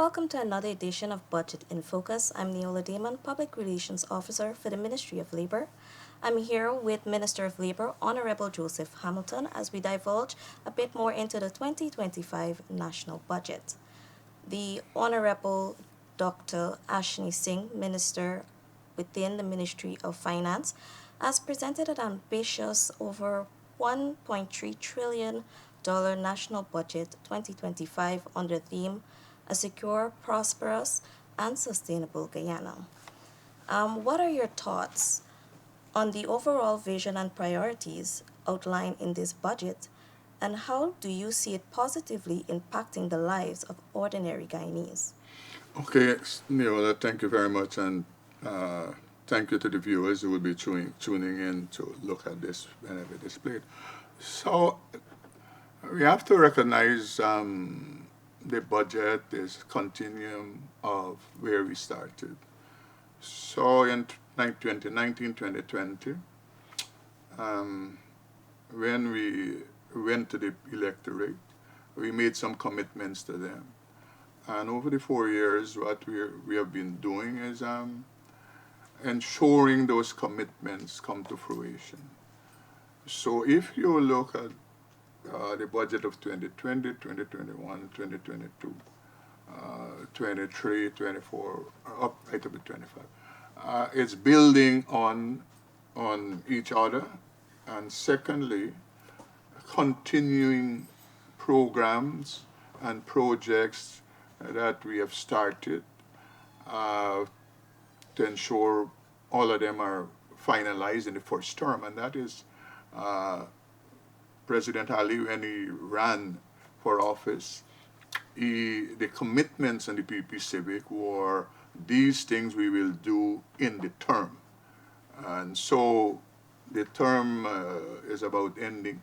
Welcome to another edition of Budget in Focus. I'm Neola Damon, Public Relations Officer for the Ministry of Labor. I'm here with Minister of Labor, Honorable Joseph Hamilton, as we divulge a bit more into the 2025 national budget. The Honorable Dr. Ashni Singh, Minister within the Ministry of Finance, has presented an ambitious over $1.3 trillion national budget 2025 under the theme A Secure, Prosperous, and Sustainable Guyana. What are your thoughts on the overall vision and priorities outlined in this budget, and how do you see it positively impacting the lives of ordinary Guyanese? Okay, Neola, thank you very much, and thank you to the viewers who will be tuning in to look at this whenever displayed. So we have to recognize the budget is continuum of where we started. So in 2019, 2020, when we went to the electorate, we made some commitments to them. And over the 4 years, what we have been doing is ensuring those commitments come to fruition. So if you look at the budget of 2020, 2021, 2022, 23, 24, up right up to 25, it's building on each other, and secondly, continuing programs and projects that we have started to ensure all of them are finalized in the first term, and that is President Ali, when he ran for office, the commitments in the PP Civic were these things we will do in the term. And so the term is about ending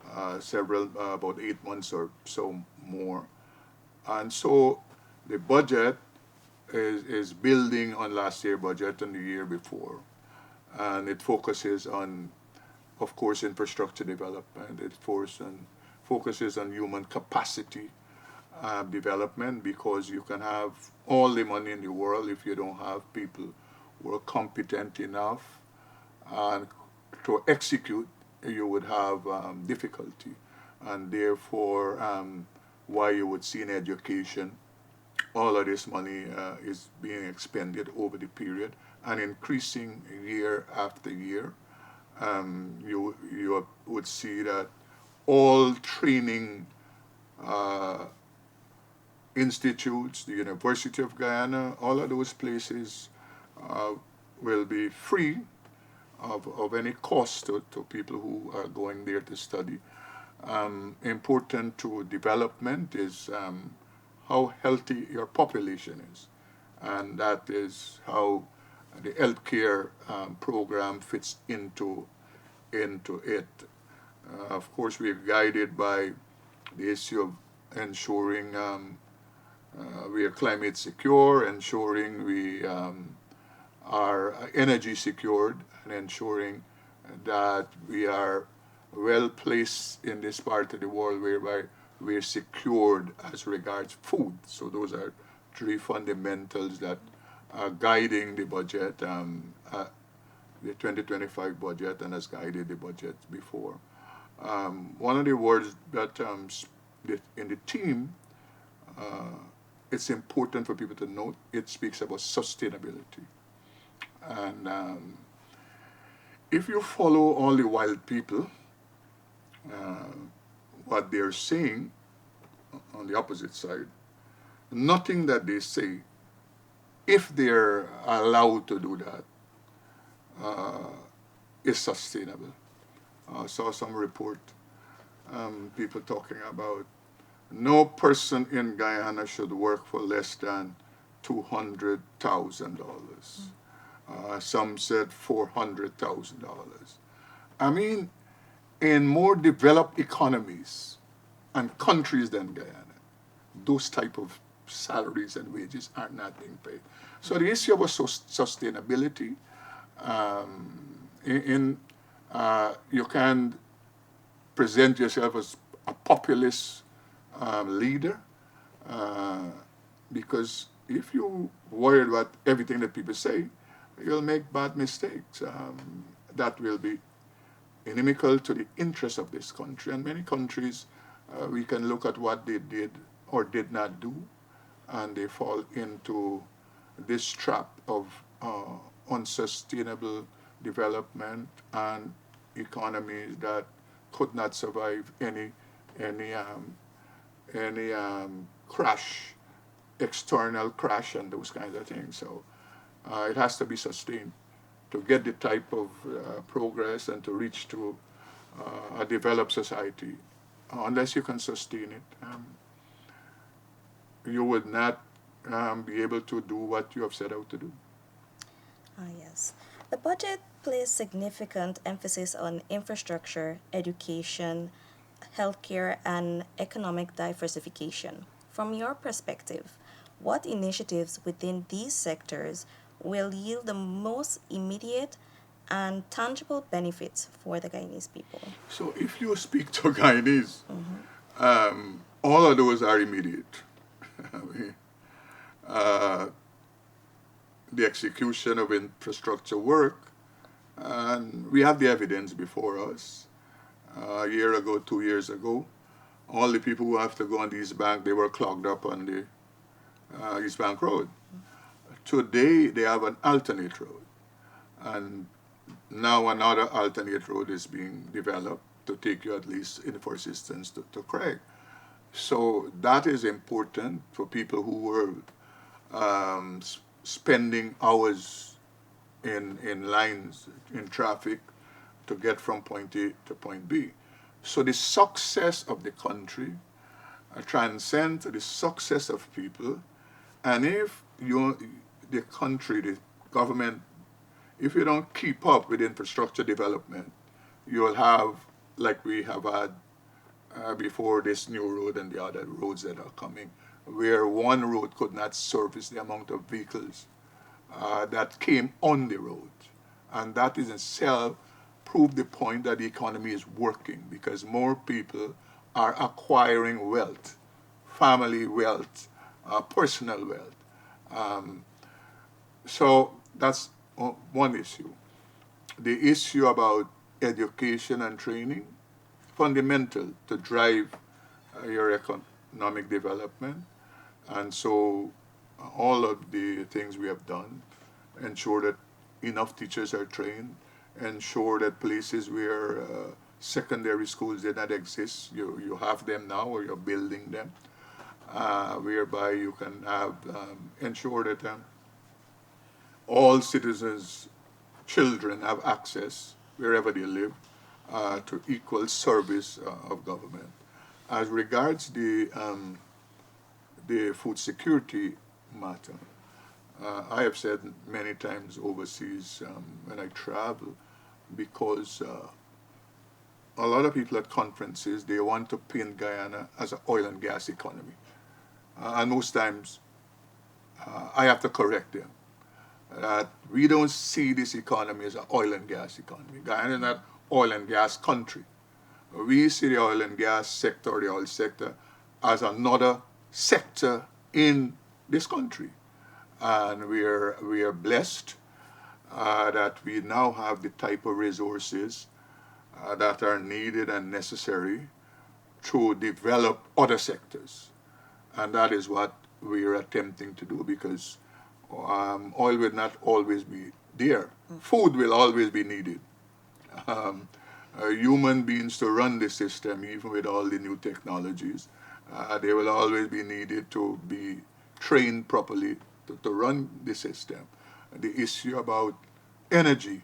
about 8 months or so more. And so the budget is building on last year's budget and the year before. And it focuses on, of course, infrastructure development. It focuses on human capacity development, because you can have all the money in the world if you don't have people who are competent enough and to execute, you would have difficulty. And therefore, why you would see in education, all of this money is being expended over the period and increasing year after year. You would see that all training institutes, the University of Guyana, all of those places will be free of any cost to people who are going there to study. Important to development is how healthy your population is, and that is how the healthcare program fits into it. Of course, we are guided by the issue of ensuring we are climate secure, ensuring we are energy secured, and ensuring that we are well placed in this part of the world whereby we're secured as regards food. So those are three fundamentals that are guiding the budget, the 2025 budget, and has guided the budget before. One of the words that in the theme, it's important for people to note, it speaks about sustainability. And if you follow all the wild people, what they're saying on the opposite side, nothing that they say, if they're allowed to do that, is sustainable. I saw some report, people talking about no person in Guyana should work for less than $200,000. Some said $400,000. I mean, in more developed economies and countries than Guyana, those type of salaries and wages are not being paid. So the issue of sustainability, you can present yourself as a populist leader, because if you worry about everything that people say, you'll make bad mistakes. That will be inimical to the interests of this country. And many countries, we can look at what they did or did not do, and they fall into this trap of unsustainable development and economies that could not survive any um, any crash, external crash, and those kinds of things. So it has to be sustained to get the type of progress and to reach to a developed society. Unless you can sustain it, you would not be able to do what you have set out to do. Ah, yes. The budget places significant emphasis on infrastructure, education, healthcare, and economic diversification. From your perspective, what initiatives within these sectors will yield the most immediate and tangible benefits for the Guyanese people? So if you speak to Guyanese, all of those are immediate. I mean, uh, the execution of infrastructure work, and we have the evidence before us. A year ago, 2 years ago, all the people who have to go on the East Bank, they were clogged up on the East Bank Road. Today, they have an alternate road, and now another alternate road is being developed to take you at least in the first instance to Craig. So that is important for people who were spending hours in lines, in traffic, to get from point A to point B. So the success of the country transcends the success of people. And if the country, the government, if you don't keep up with infrastructure development, you'll have, like we have had before this new road and the other roads that are coming, where one road could not service the amount of vehicles that came on the road. And that in itself proved the point that the economy is working, because more people are acquiring wealth, family wealth, personal wealth. So that's one issue. The issue about education and training, fundamental to drive your economic development. And so all of the things we have done, ensure that enough teachers are trained, ensure that places where secondary schools did not exist, you have them now, or you're building them, whereby you can have ensure that all citizens, children have access wherever they live to equal service of government. As regards the food security matter, I have said many times overseas when I travel, because a lot of people at conferences, they want to paint Guyana as an oil and gas economy. And most times I have to correct them that we don't see this economy as an oil and gas economy. Guyana is not oil and gas country. We see the oil and gas sector, the oil sector, as another sector in this country. And we are blessed that we now have the type of resources that are needed and necessary to develop other sectors. And that is what we are attempting to do, because oil will not always be there. Food will always be needed. Human beings to run the system, even with all the new technologies, they will always be needed to be trained properly to run the system. The issue about energy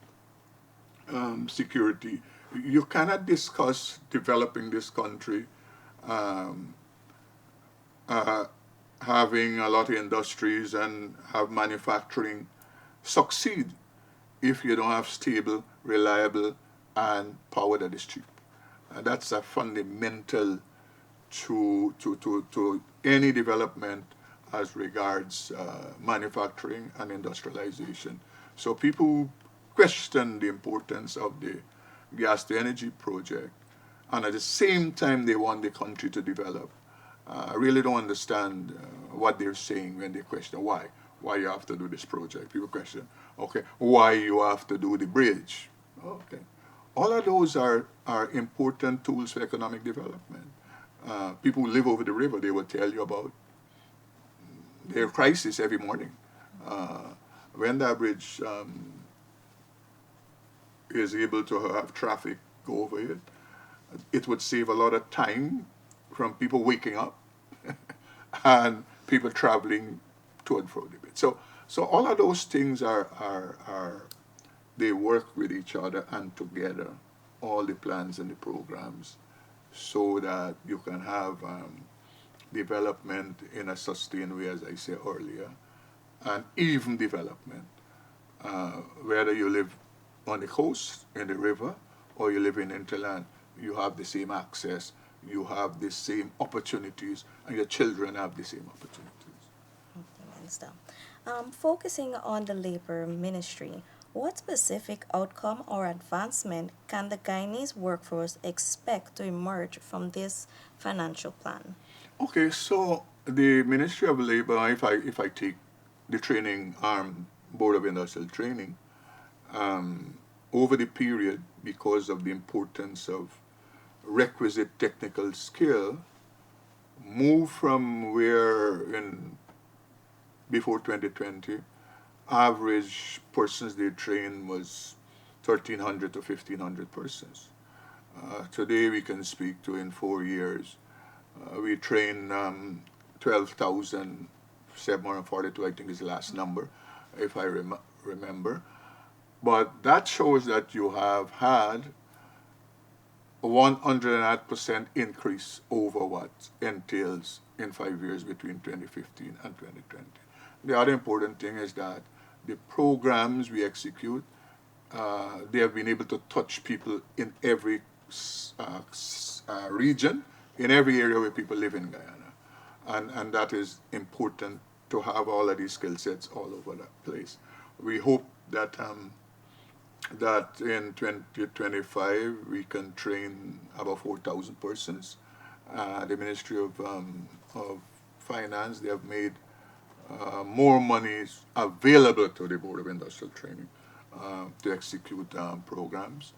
security, you cannot discuss developing this country, having a lot of industries and have manufacturing succeed if you don't have stable, reliable, and power that is cheap. And that's a fundamental to any development as regards manufacturing and industrialization. So people question the importance of the gas to energy project, and at the same time they want the country to develop. I really don't understand what they're saying when they question why you have to do this project. People question, okay, why you have to do the bridge. Okay, all of those are important tools for economic development. People who live over the river, they will tell you about their crisis every morning. Uh, when that bridge is able to have traffic go over it, it would save a lot of time from people waking up and people traveling to and fro the bit. So all of those things are they work with each other and together, all the plans and the programs, so that you can have development in a sustained way, as I said earlier, and even development. Whether you live on the coast, in the river, or you live in hinterland, you have the same access, you have the same opportunities, and your children have the same opportunities. I understand. Focusing on the labor ministry, what specific outcome or advancement can the Guyanese workforce expect to emerge from this financial plan? Okay, so the Ministry of Labor, if I take the training arm, Board of Industrial Training, over the period, because of the importance of requisite technical skill, move from where in before 2020, average persons they trained was 1,300 to 1,500 persons. Today we can speak to in 4 years. We train 12,742, I think is the last number, if I remember. But that shows that you have had a 108% increase over what entails in 5 years between 2015 and 2020. The other important thing is that the programs we execute, they have been able to touch people in every region, in every area where people live in Guyana. And that is important to have all of these skill sets all over the place. We hope that that in 2025 we can train about 4,000 persons. The Ministry of Finance, they have made more money available to the Board of Industrial Training to execute programs.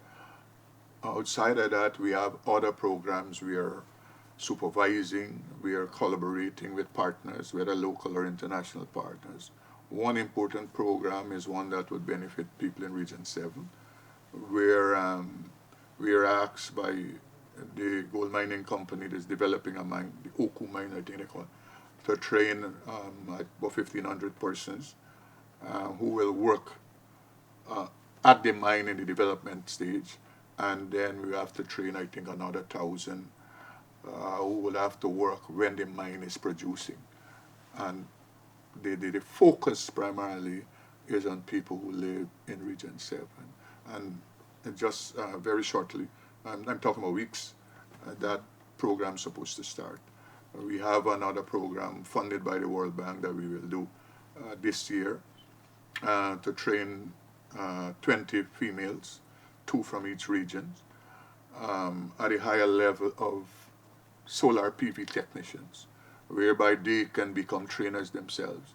Outside of that, we have other programs we are supervising, we are collaborating with partners, whether local or international partners. One important program is one that would benefit people in Region 7, where we are asked by the gold mining company that's developing a mine, the Oku mine, I think they call it, to train about 1,500 persons who will work at the mine in the development stage. And then we have to train, I think, another 1,000 who will have to work when the mine is producing. And the focus primarily is on people who live in Region 7. And just very shortly, I'm talking about weeks, that program's supposed to start. We have another program funded by the World Bank that we will do this year to train 20 females, 2 from each region, at a higher level of solar PV technicians, whereby they can become trainers themselves.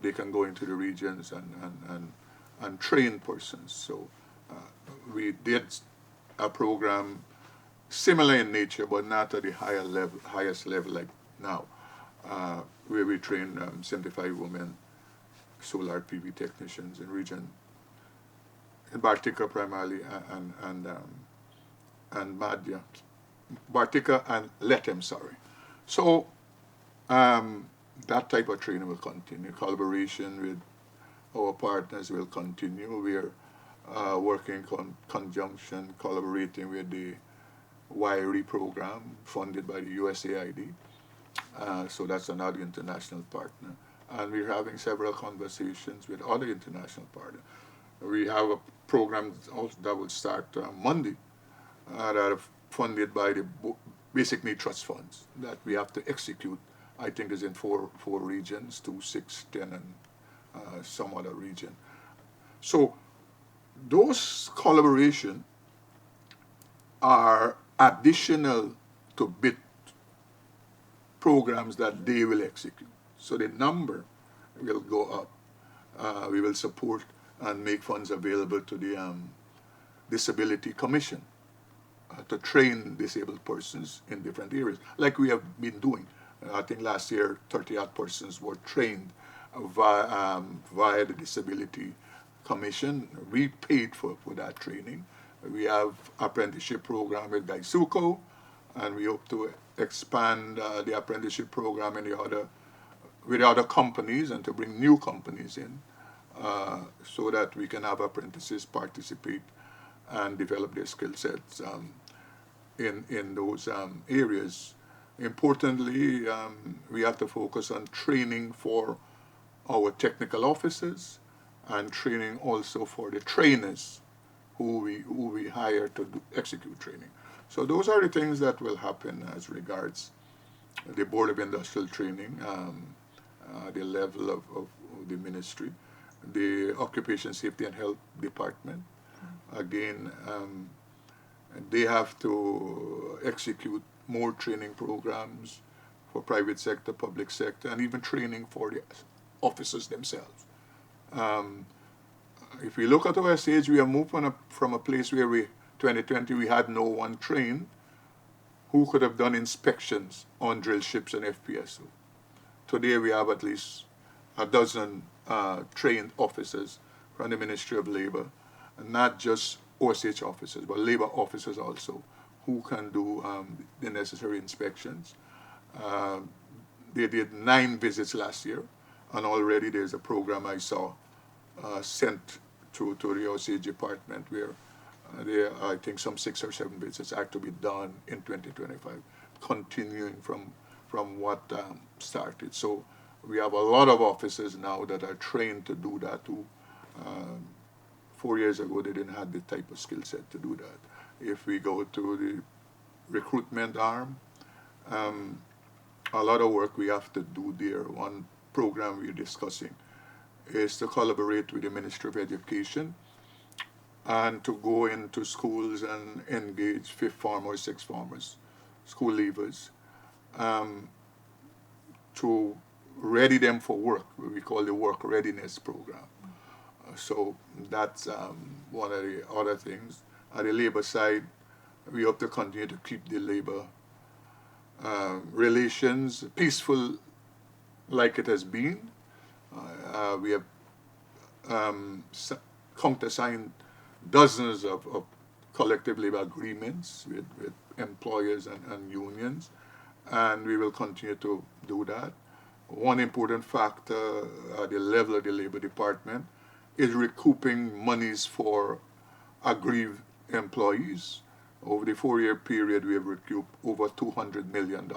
They can go into the regions and train persons. So we did a program similar in nature, but not at the highest level like now, where we train 75 women solar PV technicians in region, in Bartica primarily, and Madhya, Bartica and Letem, sorry. So that type of training will continue. Collaboration with our partners will continue. We are working in conjunction, collaborating with the WIRE program funded by the USAID. So that's another international partner. And we're having several conversations with other international partners. We have a program that will start Monday that are funded by the Basic Need Trust Funds that we have to execute. I think is in four regions, 2, 6, 10, and some other region. So those collaboration are additional to BIT programs that they will execute. So the number will go up. We will support and make funds available to the Disability Commission to train disabled persons in different areas, like we have been doing. I think last year 30-odd persons were trained via the Disability Commission. We paid for that training. We have apprenticeship program with Gaisuko, and we hope to expand the apprenticeship program in with other companies and to bring new companies in so that we can have apprentices participate and develop their skill sets in those areas. Importantly, we have to focus on training for our technical officers and training also for the trainers who we hire to execute training. So those are the things that will happen as regards the Board of Industrial Training, the level of the ministry, the Occupation Safety and Health Department. Again, they have to execute more training programs for private sector, public sector, and even training for the officers themselves. If we look at our stage, we have moved from a place where 2020, we had no one trained who could have done inspections on drill ships and FPSO. Today we have at least a dozen trained officers from the Ministry of Labor, and not just OSH officers, but labor officers also, who can do the necessary inspections. They did 9 visits last year, and already there's a program I saw sent to the OSH department where I think some 6 or 7 visits have to be done in 2025, continuing from what started. So we have a lot of officers now that are trained to do that too. 4 years ago, they didn't have the type of skill set to do that. If we go to the recruitment arm, a lot of work we have to do there. One program we're discussing is to collaborate with the Ministry of Education and to go into schools and engage 5th formers, 6th formers, school leavers, to ready them for work, what we call the work readiness program. So that's one of the other things. At the labor side, we hope to continue to keep the labor relations peaceful like it has been. We have countersigned dozens of collective labor agreements with employers and unions, and we will continue to do that. One important factor at the level of the Labor Department is recouping monies for aggrieved employees. Over the 4-year period, we have recouped over $200 million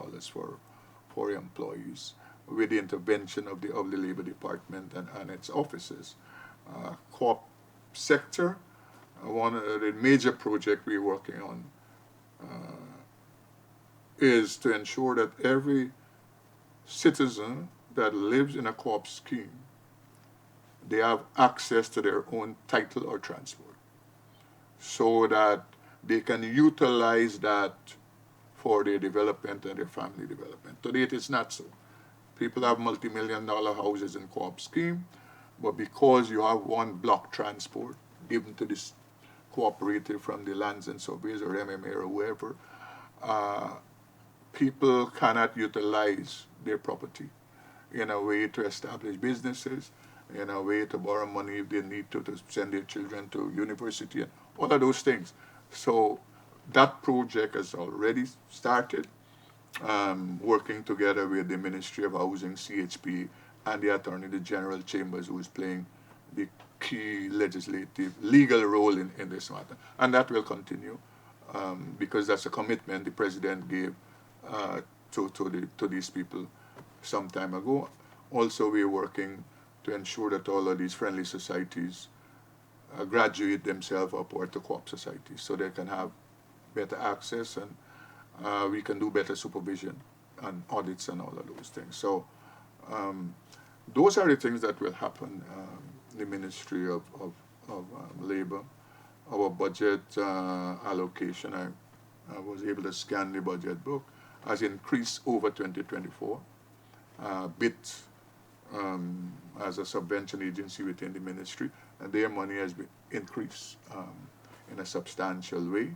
for employees with the intervention of the Labor Department and its offices. Co-op sector, one of the major projects we're working on is to ensure that every citizen that lives in a co-op scheme, they have access to their own title or transport so that they can utilize that for their development and their family development. Today it is not so. People have multi-million-dollar houses in co-op scheme, but because you have one block transport given to this cooperative from the Lands and Surveys or MMA or whoever, people cannot utilize their property in a way to establish businesses, in a way to borrow money if they need to send their children to university, and all of those things. So that project has already started, working together with the Ministry of Housing, CHP, and the Attorney General Chambers, who is playing the key legislative, legal role in this matter. And that will continue because that's a commitment the President gave to these people some time ago. Also, we're working to ensure that all of these friendly societies graduate themselves upward to co-op societies so they can have better access and we can do better supervision and audits and all of those things. So those are the things that will happen in the Ministry of Labor. Our budget allocation, I was able to scan the budget book, has increased over 2024, bit as a subvention agency within the ministry, and their money has been increased in a substantial way.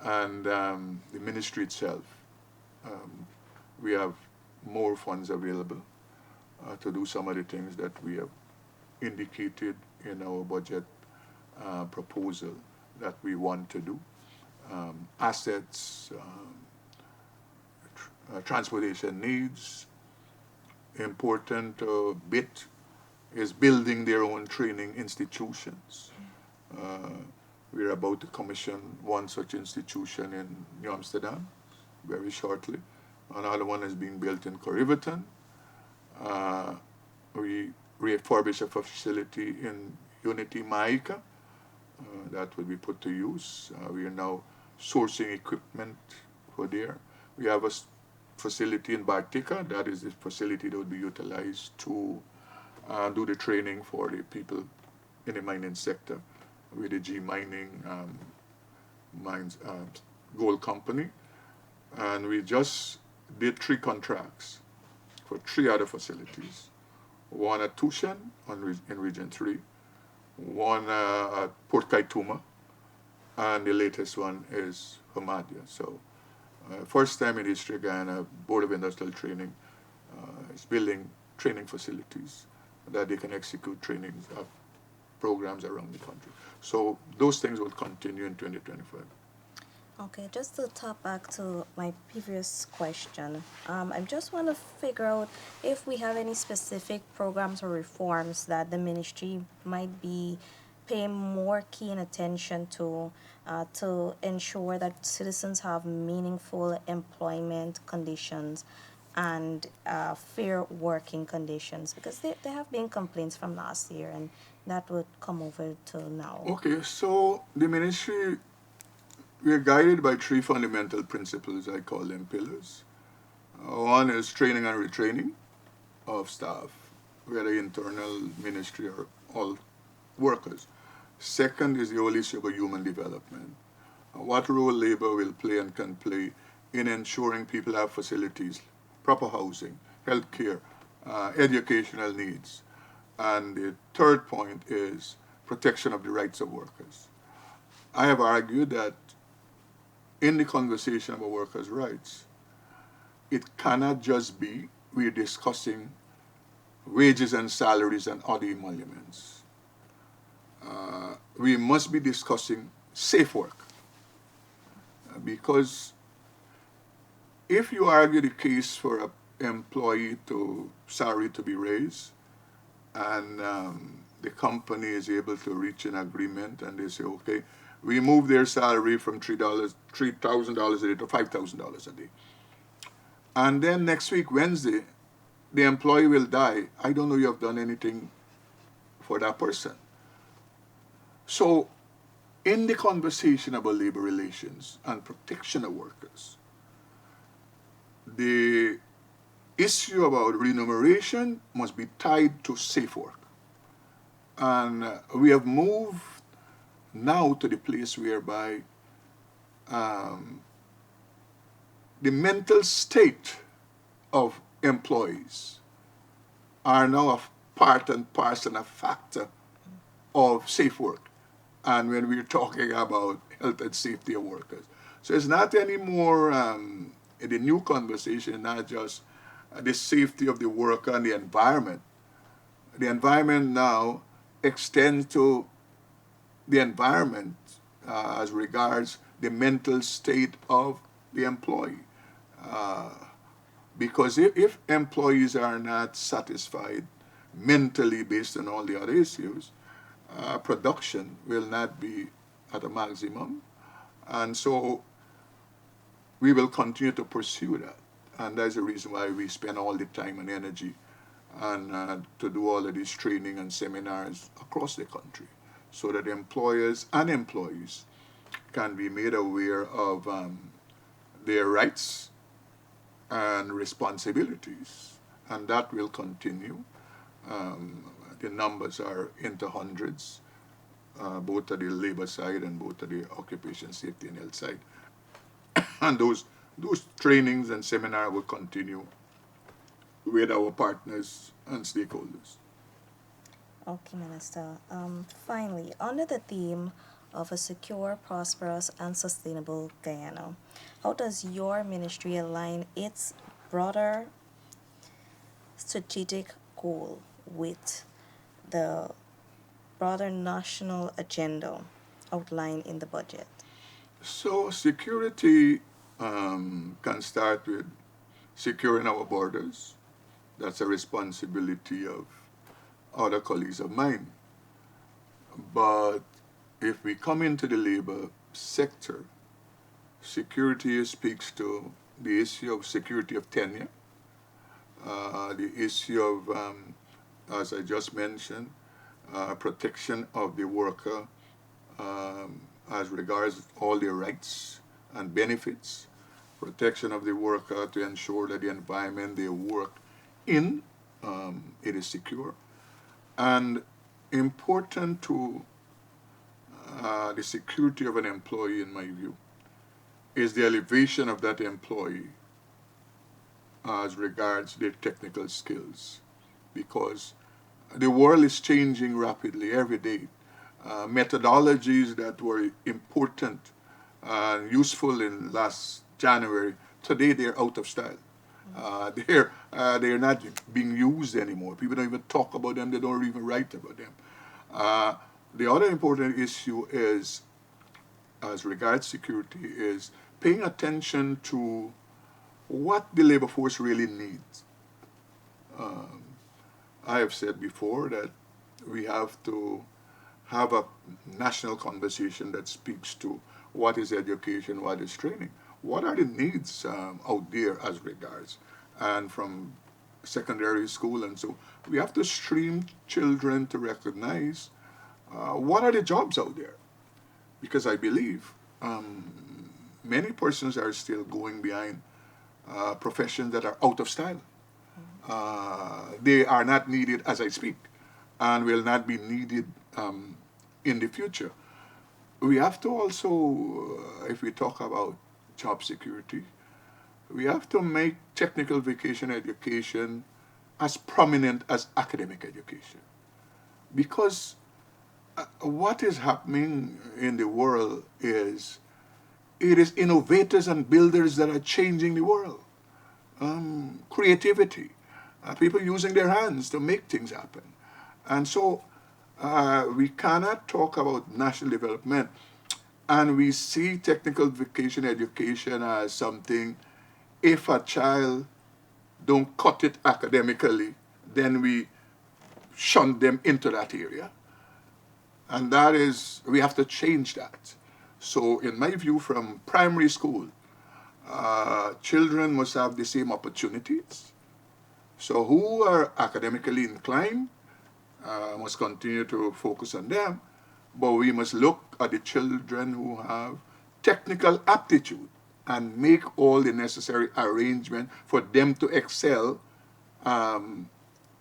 And the ministry itself, um, we have more funds available to do some of the things that we have indicated in our budget proposal that we want to do. Assets, transportation needs. Important bit is building their own training institutions. We're about to commission one such institution in New Amsterdam very shortly. Another one is being built in Corriverton. We refurbish a facility in Unity Maika that will be put to use. We are now sourcing equipment for there. We have a facility in Bartica, that is the facility that would be utilized to do the training for the people in the mining sector with the G Mining Mines Gold Company. And we just did 3 contracts for 3 other facilities. One at Tushan in Region 3, one at Port Kaituma, and the latest one is Hamadia. So first time in history, Guyana Board of Industrial Training is building training facilities that they can execute trainings programs around the country. So those things will continue in 2025. Okay, just to top back to my previous question, I just want to figure out if we have any specific programs or reforms that the ministry might be paying more keen attention to ensure that citizens have meaningful employment conditions and fair working conditions, because there have been complaints from last year and that would come over to now. Okay, so the ministry, we are guided by 3 fundamental principles, I call them pillars. One is training and retraining of staff, whether internal, ministry, or all workers. Second is the whole issue of human development. What role labor will play and can play in ensuring people have facilities, proper housing, health care, educational needs. And the third point is protection of the rights of workers. I have argued that in the conversation about workers' rights, it cannot just be we're discussing wages and salaries and other emoluments. We must be discussing safe work. Because if you argue the case for an employee salary to be raised, and the company is able to reach an agreement and they say, okay, we move their salary from $3,000 a day to $5,000 a day. And then next week, Wednesday, the employee will die. I don't know you have done anything for that person. So in the conversation about labor relations and protection of workers, the issue about remuneration must be tied to safe work. And we have moved now to the place whereby the mental state of employees are now a part and parcel, a factor of safe work. And when we're talking about health and safety of workers. So it's not anymore in the new conversation, not just the safety of the worker and the environment. The environment now extends to the environment as regards the mental state of the employee. Because if employees are not satisfied mentally based on all the other issues, production will not be at a maximum. And so we will continue to pursue that. And that's the reason why we spend all the time and energy and to do all of these training and seminars across the country, so that employers and employees can be made aware of their rights and responsibilities. And that will continue. The numbers are into hundreds, both at the labor side and both at the occupation safety and health side. And those trainings and seminars will continue with our partners and stakeholders. Okay, Minister. Finally, under the theme of a secure, prosperous, and sustainable Guyana, how does your ministry align its broader strategic goal with the broader national agenda outlined in the budget? So security can start with securing our borders. That's a responsibility of other colleagues of mine. But if we come into the labor sector, security speaks to the issue of security of tenure, the issue of, as I just mentioned, protection of the worker as regards all their rights and benefits, protection of the worker to ensure that the environment they work in it is secure, and important to the security of an employee, in my view, is the elevation of that employee as regards their technical skills, because the world is changing rapidly every day. Methodologies that were important and useful in last January, today they're out of style. They're not being used anymore. People don't even talk about them. They don't even write about them. The other important issue is, as regards security, is paying attention to what the labor force really needs. I have said before that we have to have a national conversation that speaks to what is education, what is training, what are the needs out there as regards, and from secondary school, and so we have to stream children to recognize what are the jobs out there, because I believe many persons are still going behind professions that are out of style. They are not needed as I speak, and will not be needed in the future. We have to also, if we talk about job security, we have to make technical vocational education as prominent as academic education. Because what is happening in the world is it is innovators and builders that are changing the world. Creativity, people using their hands to make things happen. And so we cannot talk about national development and we see technical vocational education as something, if a child don't cut it academically, then we shun them into that area. And that is, we have to change that. So in my view, from primary school, children must have the same opportunities. So who are academically inclined must continue to focus on them, but we must look at the children who have technical aptitude and make all the necessary arrangement for them to excel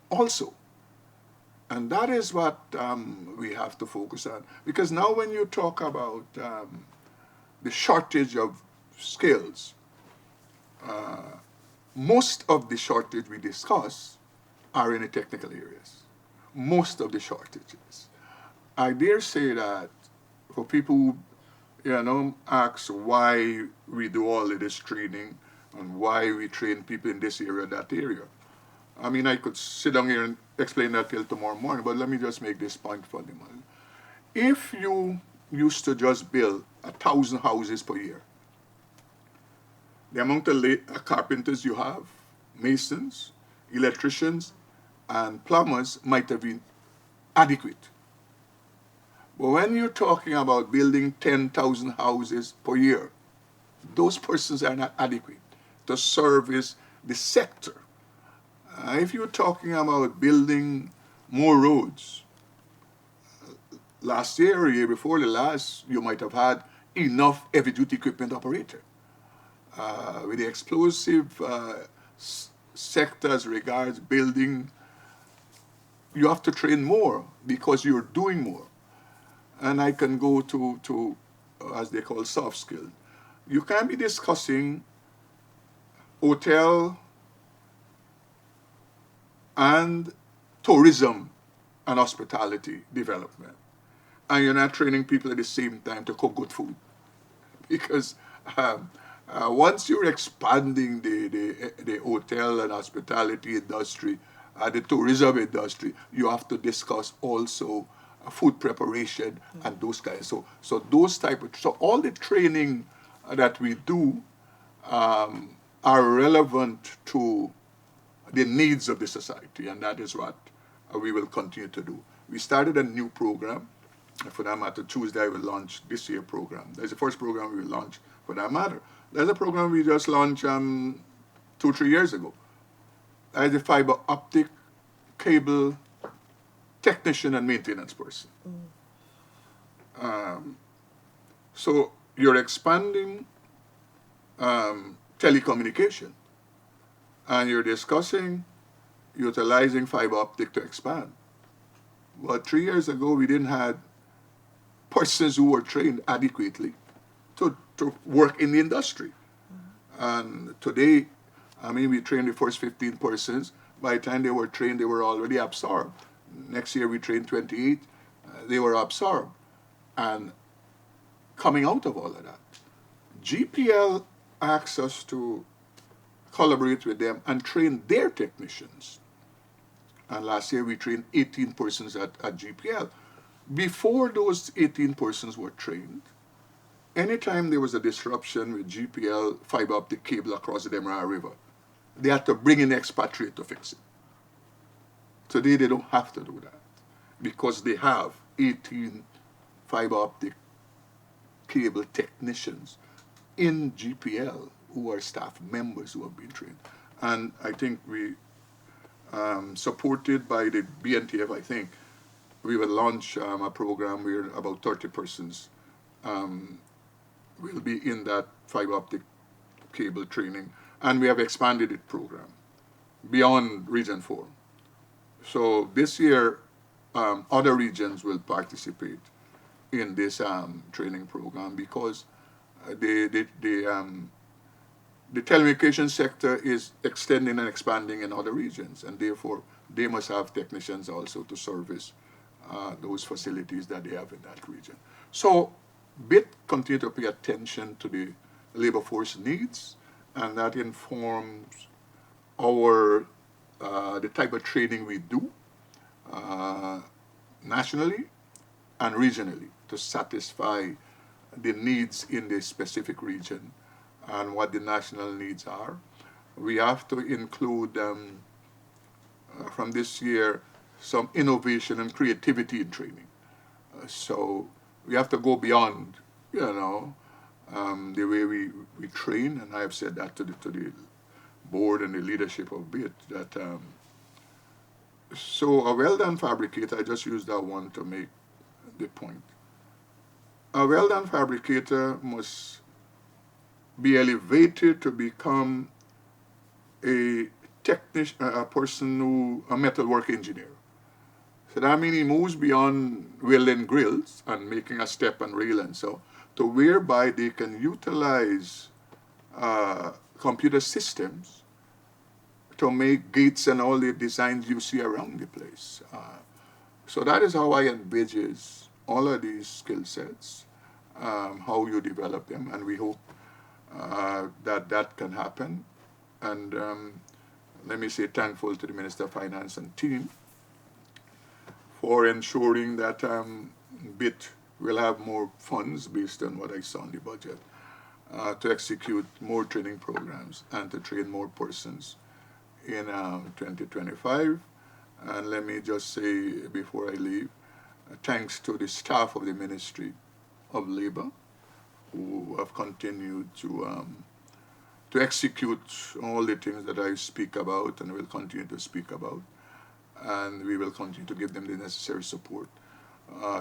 also. And that is what we have to focus on. Because now when you talk about the shortage of skills, most of the shortage we discuss are in the technical areas. Most of the shortages. I dare say that for people who ask why we do all of this training and why we train people in this area, that area. I mean, I could sit down here and explain that till tomorrow morning, but let me just make this point for the moment. If you used to just build 1,000 houses per year, the amount of carpenters you have, masons, electricians, and plumbers might have been adequate. But when you're talking about building 10,000 houses per year, those persons are not adequate to service the sector. If you're talking about building more roads, last year or year before the last, you might have had enough heavy-duty equipment operator. With the explosive sectors regards building, you have to train more because you're doing more. And I can go to as they call soft skills. You can be discussing hotel and tourism and hospitality development. And you're not training people at the same time to cook good food. Because once you're expanding the hotel and hospitality industry, the tourism industry, you have to discuss also food preparation and those kinds. So those type of, so all the training that we do are relevant to the needs of the society, and that is what we will continue to do. We started a new program. For that matter, Tuesday I will launch this year program. That's the first program we will launch for that matter. There's a program we just launched 2-3 years ago. As a fiber optic cable technician and maintenance person. So you're expanding telecommunication, and you're discussing utilizing fiber optic to expand. But 3 years ago, we didn't have persons who were trained adequately to work in the industry. And today, I mean, we trained the first 15 persons. By the time they were trained, they were already absorbed. Next year, we trained 28. They were absorbed. And coming out of all of that, GPL asked us to collaborate with them and train their technicians. And last year, we trained 18 persons at GPL. Before those 18 persons were trained, anytime there was a disruption with GPL fiber optic cable across the Demerara River, they had to bring in expatriate to fix it. Today they don't have to do that because they have 18 fiber optic cable technicians in GPL who are staff members who have been trained. And I think we, supported by the BNTF, I think, we will launch a program where about 30 persons will be in that fiber optic cable training. And we have expanded the program beyond Region 4. So this year, other regions will participate in this training program because the telecommunication sector is extending and expanding in other regions, and therefore they must have technicians also to service those facilities that they have in that region. So BIT continue to pay attention to the labor force needs, and that informs our the type of training we do nationally and regionally to satisfy the needs in the specific region and what the national needs are. We have to include from this year some innovation and creativity in training. So we have to go beyond, the way we train, and I have said that to the board and the leadership of BIT, that so a well-done fabricator, I just use that one to make the point. A well-done fabricator must be elevated to become a technician, a metalwork engineer. So that means he moves beyond welding grills and making a step and rail and so, to whereby they can utilize computer systems to make gates and all the designs you see around the place. So that is how I envisage all of these skill sets, how you develop them, and we hope that can happen. And let me say thankful to the Minister of Finance and team for ensuring that BIT will have more funds based on what I saw in the budget to execute more training programs and to train more persons in 2025. And let me just say before I leave, thanks to the staff of the Ministry of Labor who have continued to execute all the things that I speak about and will continue to speak about. And we will continue to give them the necessary support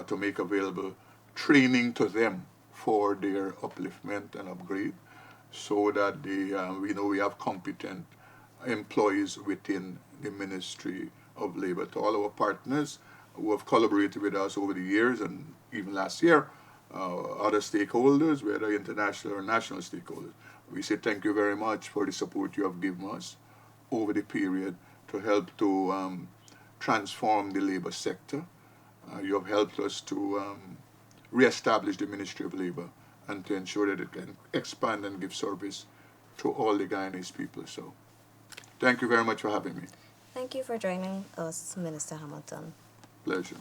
to make available training to them for their upliftment and upgrade, so that we know we have competent employees within the Ministry of Labor. To all our partners who have collaborated with us over the years and even last year, other stakeholders, whether international or national stakeholders, we say thank you very much for the support you have given us over the period to help to transform the labor sector. You have helped us to reestablish the Ministry of Labor and to ensure that it can expand and give service to all the Guyanese people. So thank you very much for having me. Thank you for joining us, Minister Hamilton. Pleasure.